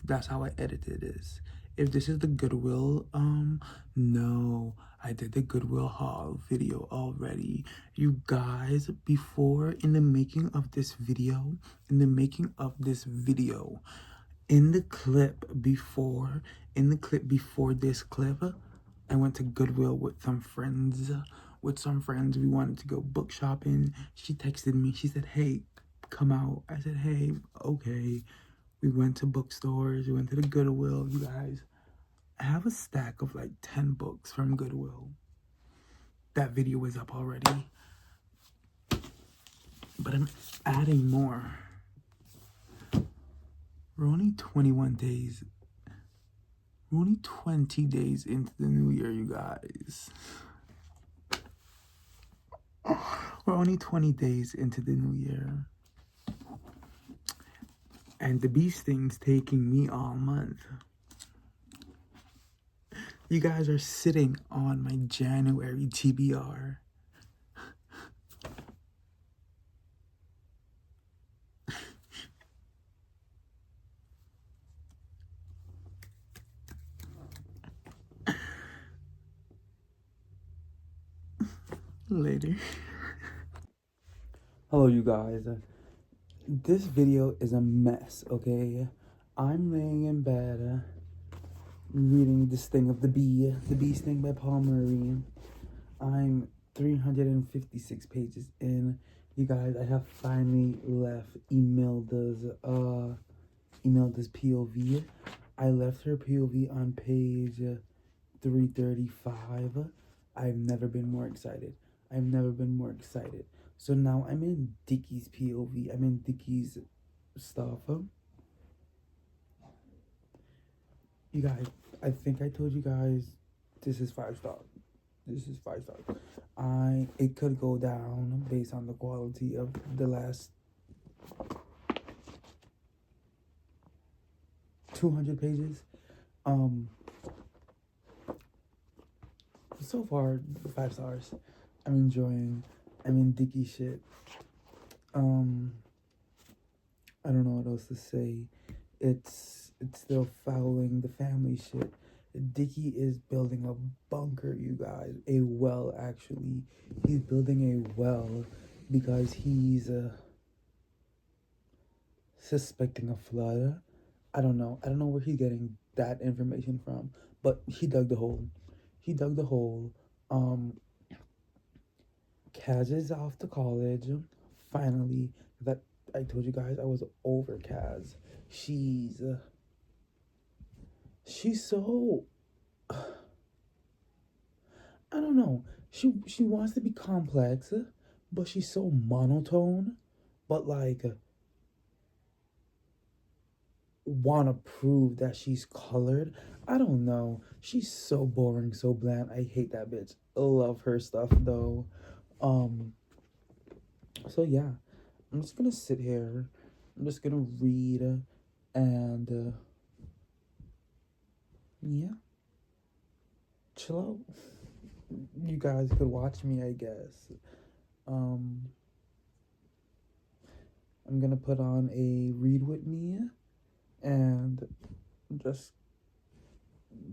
that's how I edited this. If this is the Goodwill, no, I did the Goodwill haul video already. You guys, in the making of this video, in the clip before this clip, I went to Goodwill with some friends. We wanted to go book shopping. She texted me. She said, "Hey, come out." I said, "Hey, okay." We went to bookstores. We went to the Goodwill. You guys, I have a stack of like 10 books from Goodwill. That video is up already. But I'm adding more. We're only 21 days. We're only 20 days into the new year, you guys. We're only 20 days into the new year. And the bee sting's taking me all month. You guys are sitting on my January TBR. Later. Hello, you guys. This video is a mess, okay? I'm laying in bed reading The Sting of the Bee Sting by Paul Murray. I'm 356 pages in. You guys, I have finally left Imelda's POV. I left her POV on page 335. I've never been more excited. So now I'm in Dickie's POV. I'm in Dickie's stuff. You guys, I think I told you guys this is 5 stars. It could go down based on the quality of the last 200 pages. So far, 5 stars. I'm enjoying. I'm in Dickie shit. I don't know what else to say. It's still fouling the family shit. Dickie is building a bunker, you guys. A well, actually. He's building a well because he's suspecting a flood. I don't know where he's getting that information from, but he dug the hole. Kaz is off to college. Finally, that I told you guys I was over Kaz. She's so I don't know. She wants to be complex, but she's so monotone. But like, wanna prove that she's colored. I don't know. She's so boring, so bland. I hate that bitch. I love her stuff though. So yeah, I'm just gonna sit here. I'm just gonna read, and yeah, chill out. You guys could watch me, I guess. Um, I'm gonna put on a read with me and just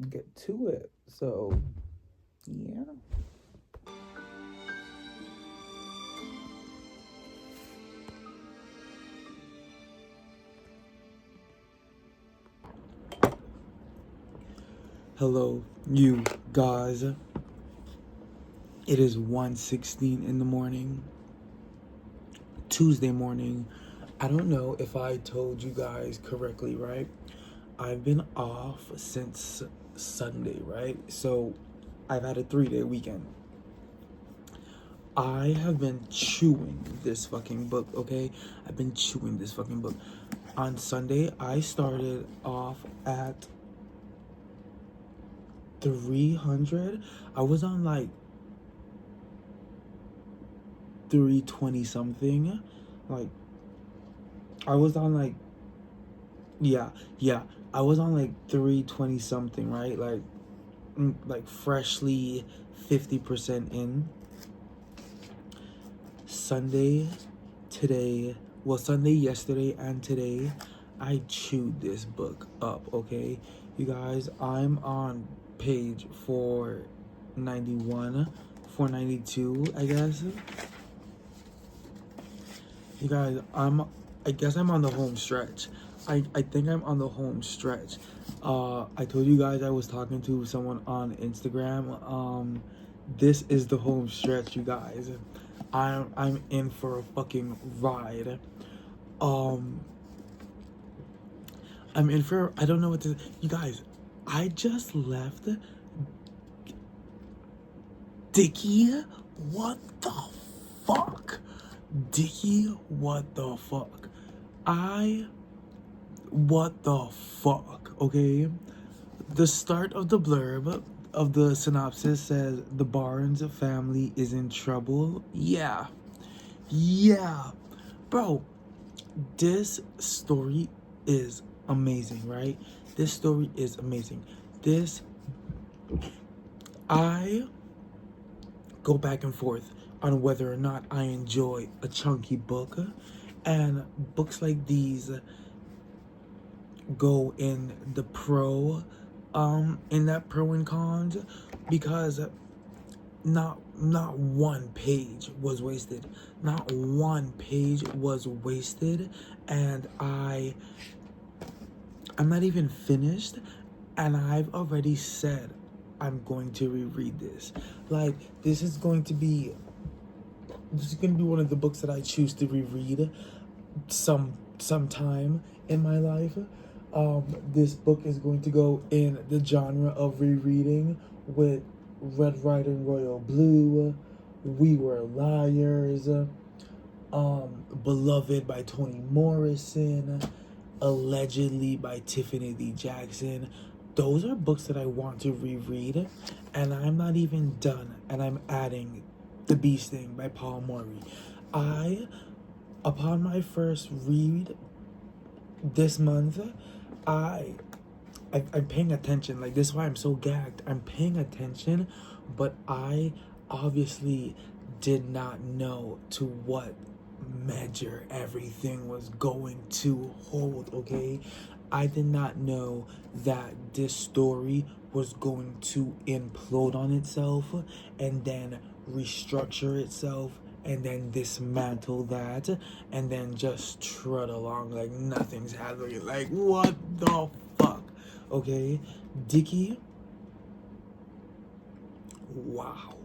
get to it. So, yeah. Hello, you guys. It is 1:16 in the morning, Tuesday morning. I don't know if I told you guys correctly, right? I've been off since Sunday, right? So I've had a 3-day weekend. I have been chewing this fucking book, okay? I've been chewing this fucking book. On Sunday, I started off at 300. I was on like 320 something. Like, I was on like, yeah. I was on like 320 something, right? Like freshly 50% in. Sunday, yesterday, and today, I chewed this book up, okay? You guys, I'm on page 491, 492, I guess. You guys, I guess I'm on the home stretch. I think I'm on the home stretch. I told you guys I was talking to someone on Instagram. This is the home stretch, you guys. I'm in for a fucking ride. I'm in for, I don't know what to, you guys, I just left Dickie. What the fuck? Dickie, what the fuck? What the fuck, okay? The start of the blurb of the synopsis says the Barnes family is in trouble. Yeah. Bro, this story is amazing, right? This story is amazing. I go back and forth on whether or not I enjoy a chunky book, and books like these go in the pro and cons, because not one page was wasted. Not one page was wasted, and I'm not even finished, and I've already said I'm going to reread this. Like, this is going to be one of the books that I choose to reread sometime in my life. This book is going to go in the genre of rereading with Red Riding Royal Blue, We Were Liars, Beloved by Toni Morrison, Allegedly by Tiffany D. Jackson. Those are books that I want to reread, and I'm not even done, and I'm adding The Bee Sting by Paul Morey. Upon my first read this month, I'm paying attention. Like, this is why I'm so gagged. I'm paying attention, but I obviously did not know to what measure everything was going to hold, okay? I did not know that this story was going to implode on itself and then restructure itself and then dismantle that and then just trot along like nothing's happening. Like, what the fuck? Okay? Dickie, wow.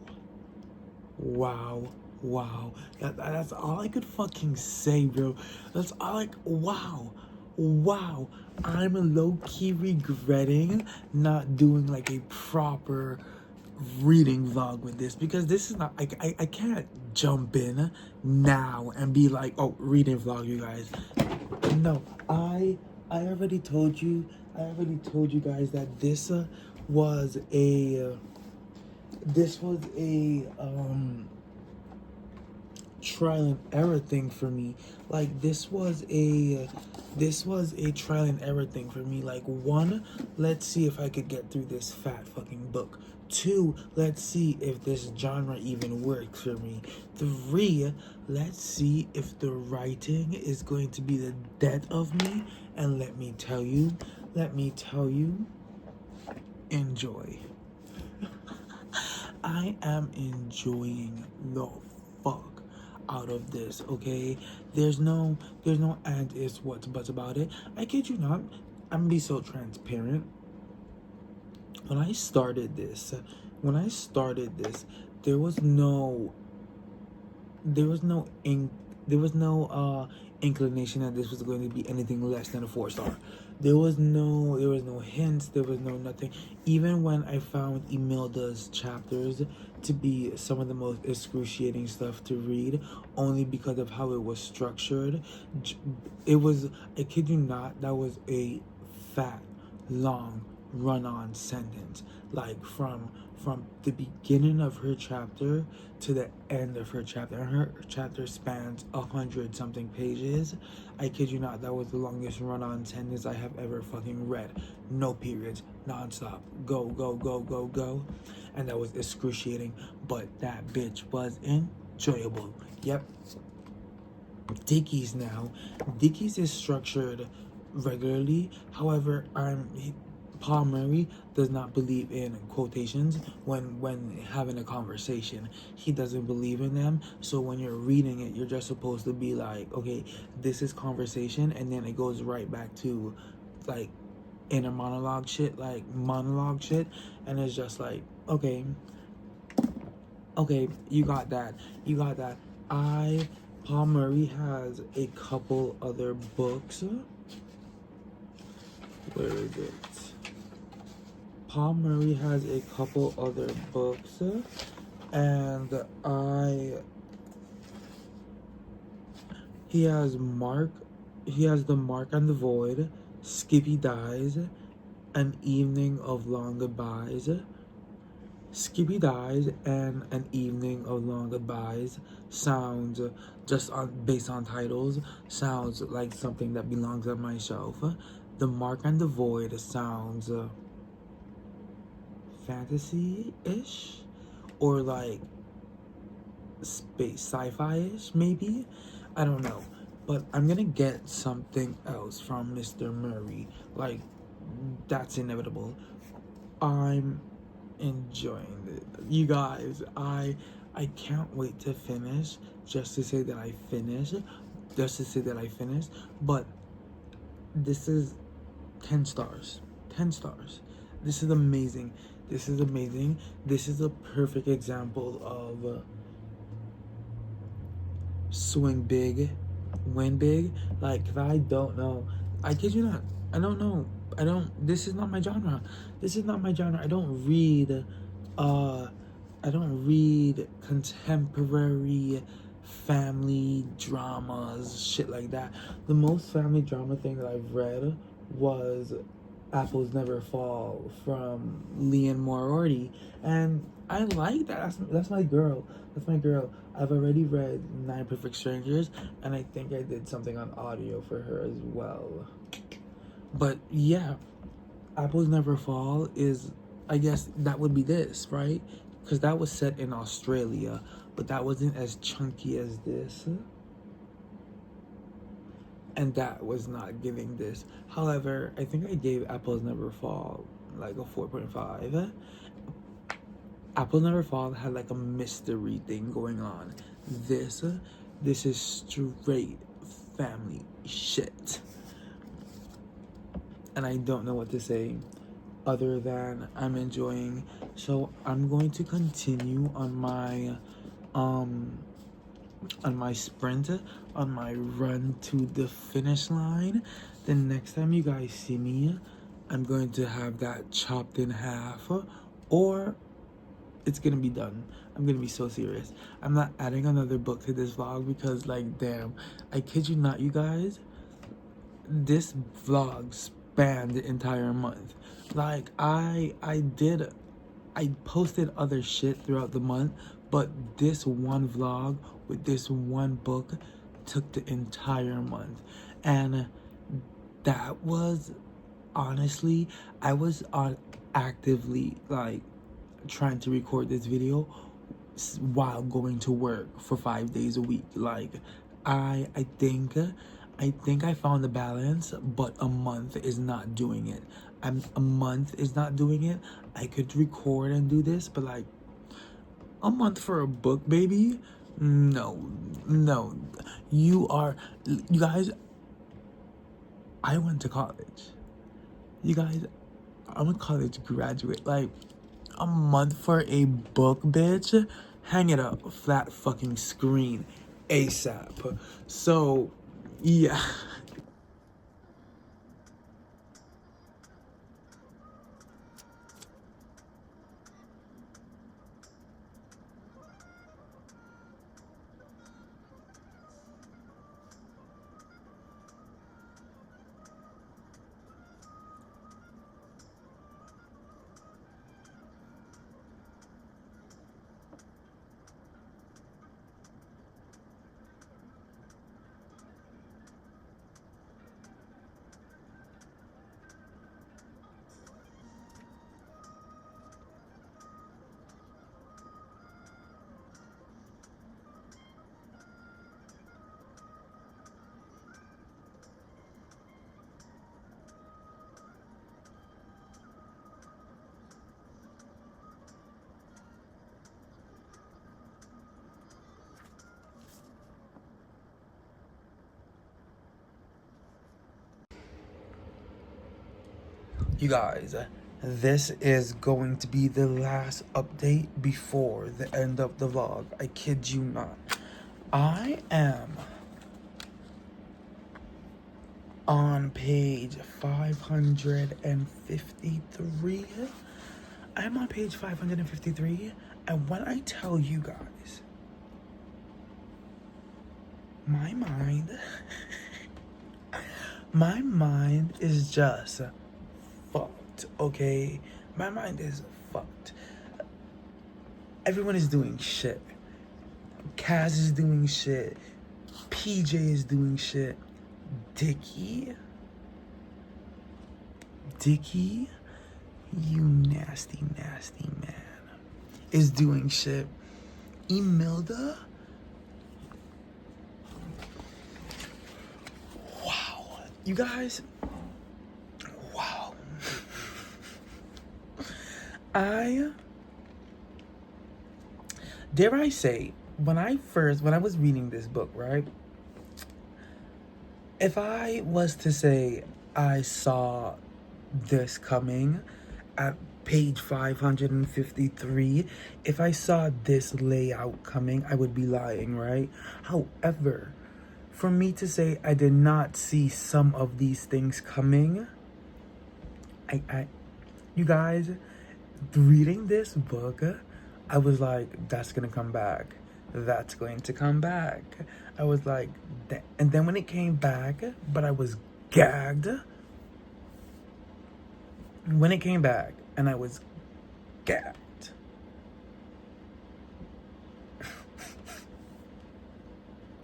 That's all I could fucking say, bro. That's all wow. I'm low-key regretting not doing like a proper reading vlog with this, because this is not, I can't jump in now and be like, oh, reading vlog, you guys. No, I already told you guys that this was a trial and error thing for me. Like this was a trial and error thing for me. Like, one, let's see if I could get through this fat fucking book. Two, let's see if this genre even works for me. Three, let's see if the writing is going to be the death of me. And let me tell you, enjoy. I am enjoying the fuck out of this, okay? There's no and is what's buts about it. I kid you not, I'm gonna be so transparent. When I started this, there was no inclination that this was going to be anything less than a 4-star. There was no hints, there was no nothing. Even when I found Imelda's chapters to be some of the most excruciating stuff to read, only because of how it was structured, I kid you not, that was a fat, long, run-on sentence. Like from the beginning of her chapter to the end of her chapter, and her chapter spans 100-something pages. I kid you not, that was the longest run-on sentence I have ever fucking read. No periods, non-stop, go, and that was excruciating, but that bitch was enjoyable. Yep. Dickies is structured regularly. However, Paul Murray does not believe in quotations when having a conversation. He doesn't believe in them. So when you're reading it, you're just supposed to be like, okay, this is conversation, and then it goes right back to like inner monologue shit, and it's just like, okay, you got that. Paul Murray has a couple other books. Where is it? Paul Murray has a couple other books, and he has The Mark and the Void, Skippy Dies, An Evening of Long Goodbyes. Skippy Dies and An Evening of Long Goodbyes sounds, based on titles, sounds like something that belongs on my shelf. The Mark and the Void sounds fantasy-ish, or like space sci-fi-ish, maybe. I don't know, but I'm gonna get something else from Mr. Murray. Like, that's inevitable. I'm enjoying it, you guys. I can't wait to finish, just to say that I finished. But this is 10 stars. This is amazing. This is a perfect example of swing big, win big. Like, if I don't know, I kid you not, I don't know. This is not my genre. I don't read contemporary family dramas, shit like that. The most family drama thing that I've read was Apples Never Fall from Leanne Moriarty, and I like that. That's my girl. I've already read 9 Perfect Strangers, and I think I did something on audio for her as well. But yeah, Apples Never Fall is, I guess that would be this, right? Because that was set in Australia, but that wasn't as chunky as this. And that was not giving this. However, I think I gave Apples Never Fall like a 4.5. Apples Never Fall had like a mystery thing going on. This is straight family shit. And I don't know what to say other than I'm enjoying. So I'm going to continue on my sprint, on my run to the finish line. The next time you guys see me, I'm going to have that chopped in half, or it's gonna be done. I'm gonna be so serious. I'm not adding another book to this vlog because, like, damn, I kid you not, you guys, this vlog spanned the entire month. Like, I posted other shit throughout the month, But this one vlog with this one book took the entire month. And that was, honestly, I was on actively like trying to record this video while going to work for 5 days a week. Like I think I found the balance, but a month is not doing it. A month is not doing it. I could record and do this, but like a month for a book, baby? No. You guys, I went to college. You guys, I'm a college graduate. Like, a month for a book, bitch? Hang it up, flat fucking screen, ASAP. So, yeah. You guys, this is going to be the last update before the end of the vlog. I kid you not. I am on page 553. I'm on page 553, and when I tell you guys, my mind is just fucked, okay? My mind is fucked. Everyone is doing shit. Kaz is doing shit. PJ is doing shit. Dickie, you nasty man, is doing shit. Emilda, wow. You guys, wow. Dare I say, when I was reading this book, right? If I was to say I saw this coming at page 553, if I saw this layout coming, I would be lying, right? However, for me to say I did not see some of these things coming, you guys, reading this book, I was like, that's gonna come back. That's going to come back. I was like, and then when it came back, but I was gagged. When it came back, and I was gagged.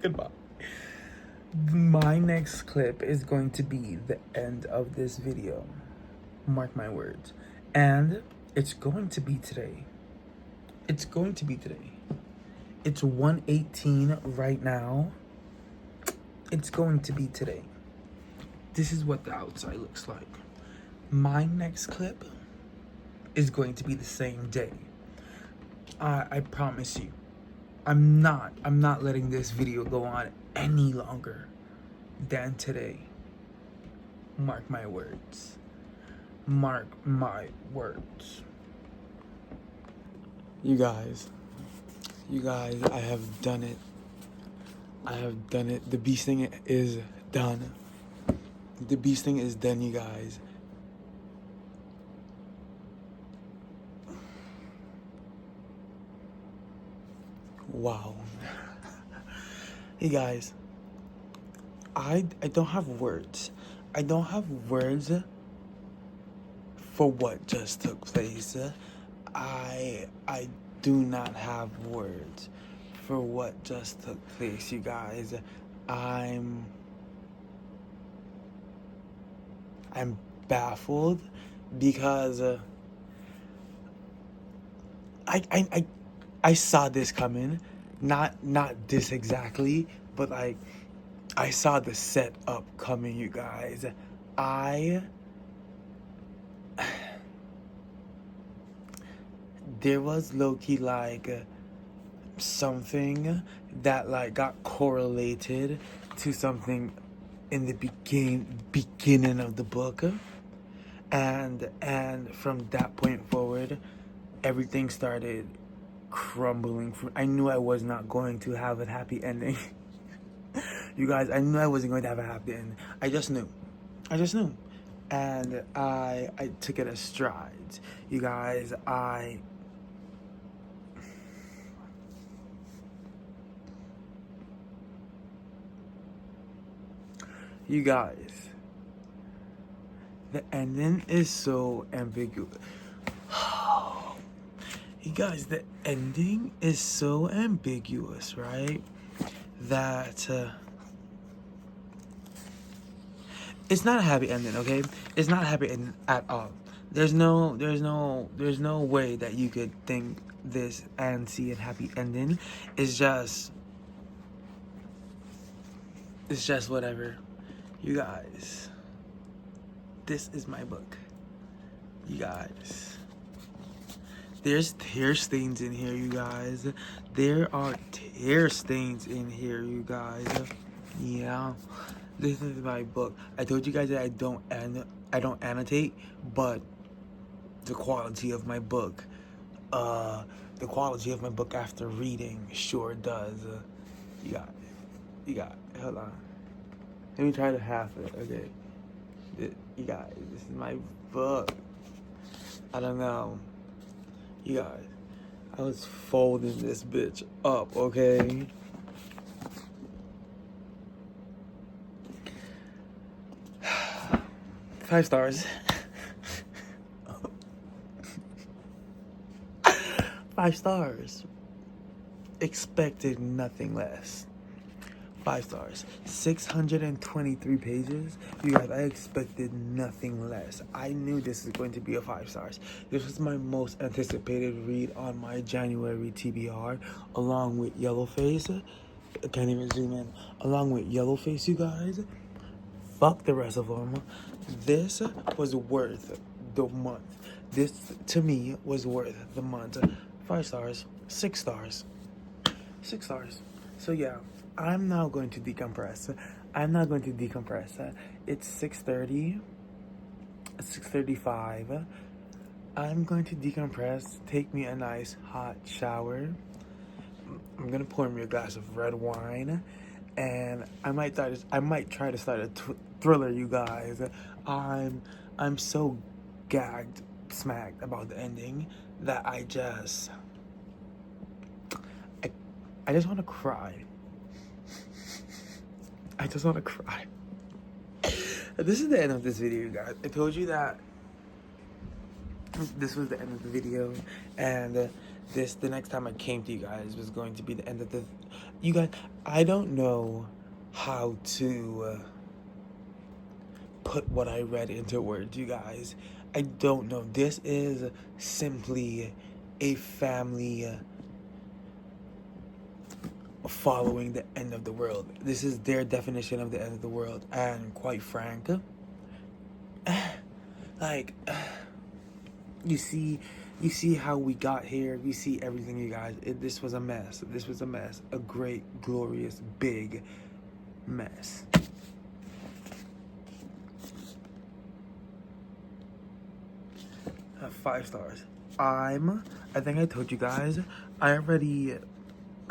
Goodbye. My next clip is going to be the end of this video. Mark my words. And it's going to be today. It's 1:18 right now. It's going to be today. This is what the outside looks like. My next clip is going to be the same day. I promise you. I'm not letting this video go on any longer than today. Mark my words. Mark my words. You guys, I have done it. The beast thing is done. The beast thing is done, you guys. Wow. Hey guys, I don't have words. I don't have words for what just took place. I do not have words for what just took place, you guys. I'm baffled because I saw this coming, not this exactly, but like I saw the setup coming, you guys. There was low-key like something that like got correlated to something in the beginning of the book, and from that point forward everything started crumbling. I knew I was not going to have a happy ending. You guys, I knew I wasn't going to have a happy ending. I just knew, and I took it as strides, you guys. You guys, the ending is so ambiguous. You guys, the ending is so ambiguous, right? That it's not a happy ending, okay? It's not a happy ending at all. There's no way that you could think this and see a happy ending. It's just whatever. You guys, this is my book. You guys, there's tear stains in here, you guys. There are tear stains in here, you guys. Yeah, this is my book. I told you guys that I don't annotate, but the quality of my book, after reading sure does. You got. Hold on. Let me try to half it, okay? You guys, this is my book. I don't know. You guys, I was folding this bitch up, okay? Five stars. 5 stars. Expected nothing less. 5 stars. 623 pages. You guys, I expected nothing less. I knew this was going to be a 5 stars. This was my most anticipated read on my January TBR, along with Yellowface. I can't even zoom in. Along with Yellowface, you guys. Fuck the rest of them. This was worth the month. This, to me, was worth the month. 5 stars. 6 stars. 6 stars. So yeah, I'm now going to decompress. It's 6:30. 6:35. I'm going to decompress. Take me a nice hot shower. I'm gonna pour me a glass of red wine, and I might try to start a thriller, you guys. I'm so gagged, smacked about the ending that I just want to cry. I just want to cry. This is the end of this video, you guys. I told you that this was the end of the video, and the next time I came to you guys was going to be the end of the. You guys, I don't know how to put what I read into words, you guys. I don't know. This is simply a family following the end of the world. This is their definition of the end of the world, and quite frank, like, you see how we got here. You see everything, you guys. This was a mess. A great, glorious, big mess. Five stars. I think I told you guys, I'm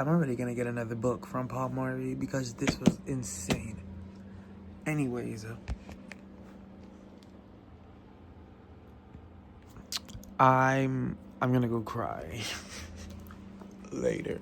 already gonna get another book from Paul Murray because this was insane. Anyways, I'm gonna go cry later.